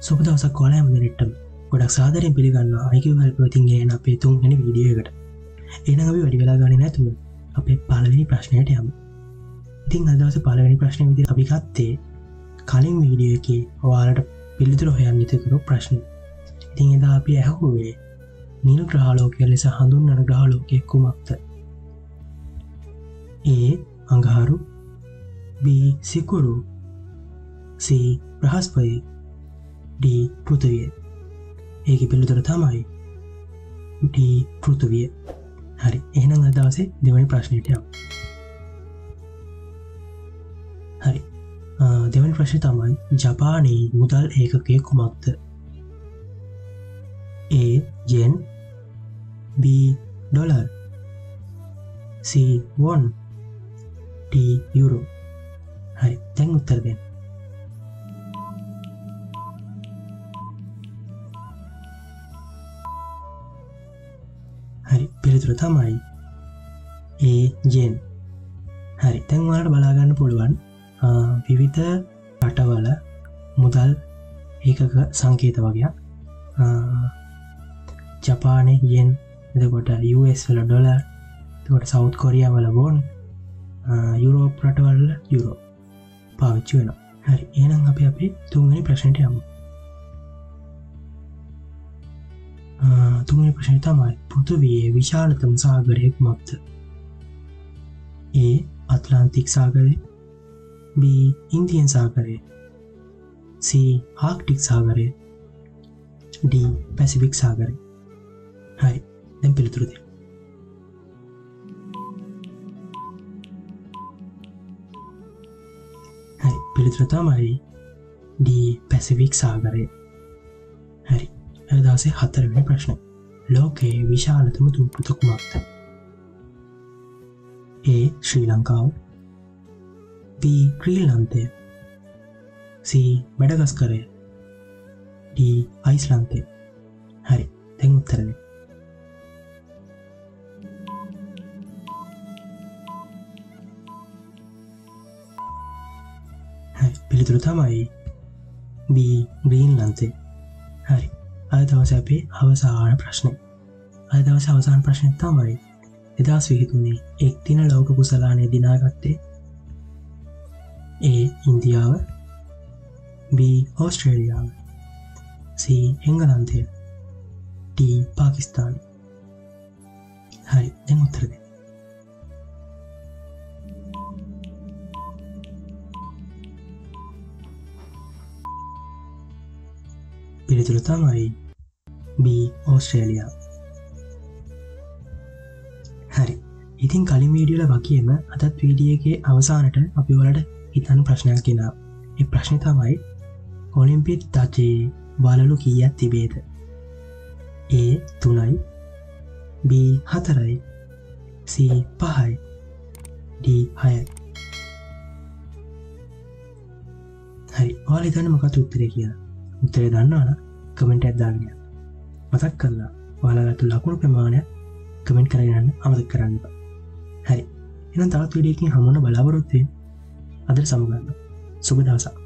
සුබ දවසක් ඔයාලා හැම දිනෙටම ගොඩක් සාදරයෙන් පිළිගන්නවා IQ help වලින් ගෙන අපේ තුන්වෙනි වීඩියෝ එකට. එහෙනම් අපි වැඩි වෙලා ගන්නේ නැතුව අපේ පළවෙනි ප්‍රශ්නයට යමු. ඉතින් අද දවසේ පළවෙනි ප්‍රශ්නේ විදිහට අපි ගත්තේ කලින් වීඩියෝ එකේ ඔයාලට පිළිතුරු හොයන්න ඉතිරි ප්‍රශ්න. ඉතින් එදා අපි අහුවේ නිල් ග්‍රහලෝකය ලෙස හඳුන්වන ග්‍රහලෝකය කුමක්ද? A අඟහරු, B Sikuru, C Brihaspati, D පෘථිවිය. ඒකේ පිළිතුර තමයි D පෘථිවිය. හරි. එහෙනම් අද දවසේ දෙවෙනි ප්‍රශ්නෙට යමු. හරි. දෙවෙනි ප්‍රශ්නේ තමයි ජපානයේ මුදල් ඒකකය කුමක්ද? A yen, B dollar, C won, D euro. හරි. දැන් උත්තර දෙන්න. හරි. පිළිතුර තමයි A yen. හරි. දැන් ඔයාලට බලා ගන්න පුළුවන් විවිධ රටවල මුදල් ඒකක සංකේත වගේක්. ජපානයේ yen, එතකොට US වල ඩොලර්, එතකොට සවුත් කොරියා වල වොන්, යුරෝප් රටවල යුරෝ පාවිච්චි වෙනවා. හරි. එහෙනම් අපි අපේ තුන්වෙනි ප්‍රශ්නෙට යමු. තුන්වෙනි ප්‍රශ්නේ තමයි පෘථිවියේ විශාලතම සාගරය කුමක්ද? A ඇට්ලාන්ටික් සාගරය, B ඉන්දියන් සාගරය, C ආර්ක්ටික් සාගරය, D පැසිෆික් සාගරය. හරි. දැන් පිළිතුරු දෙන්න. හරි. පිළිතුර තමයි D පැසිෆික් සාගරය. හරි. අද දවසේ හතරවෙනි ප්‍රශ්නේ. ලෝකයේ විශාලතම දුම්පුත කුමක්ද? A ශ්‍රී ලංකාව, B ග්‍රීන්ලන්තය, C මැඩගස්කරය, D අයිස්ලන්තය. හරි. දැන් උත්තර දෙන්න. හරි. පිළිතුර තමයි B ග්‍රීන්ලන්තය. හරි. අද දවසේ අපේ අවසාන ප්‍රශ්නේ. අද දවසේ අවසාන ප්‍රශ්නේ තමයි 2023 එක් දින ලෝක කුසලානය දිනාගත්තේ A ඉන්දියාව, B ඕස්ට්‍රේලියාව, C එංගලන්තය, D පාකිස්තානය. හරි. දැන් උත්තර දෙන්න. පිළිතුර තමයි B ඕස්ට්‍රේලියාව. හරි. ඉතින් කලින් වීඩියෝල වගේම අදත් වීඩියෝ එකේ අවසානට අපි ඔයාලට හිතන්න ප්‍රශ්නයක් ගෙනාවා. ඒ ප්‍රශ්නේ තමයි ඔලිම්පික් තජයේ වලලු කීයක් තිබේද? A 3යි, B 4යි, C 5යි, D 6යි. හරි. ඔයාලා හිතන්නේ මොකක්ද උත්තරේ කියලා? උත්තරේ දන්නවනම් කමෙන්ට් එකක් දාන්න. මතක් කරලා ඔයාලට ලකුණු ප්‍රමාණය කමෙන්ට් කරගෙන යන්න අමතක කරන්න එපා. හරි. එහෙනම් තවත් වීඩියෝ එකකින් හමු වෙන බලාපොරොත්තු වෙන්න. අදට සමු ගන්න. සුබ දවසක්.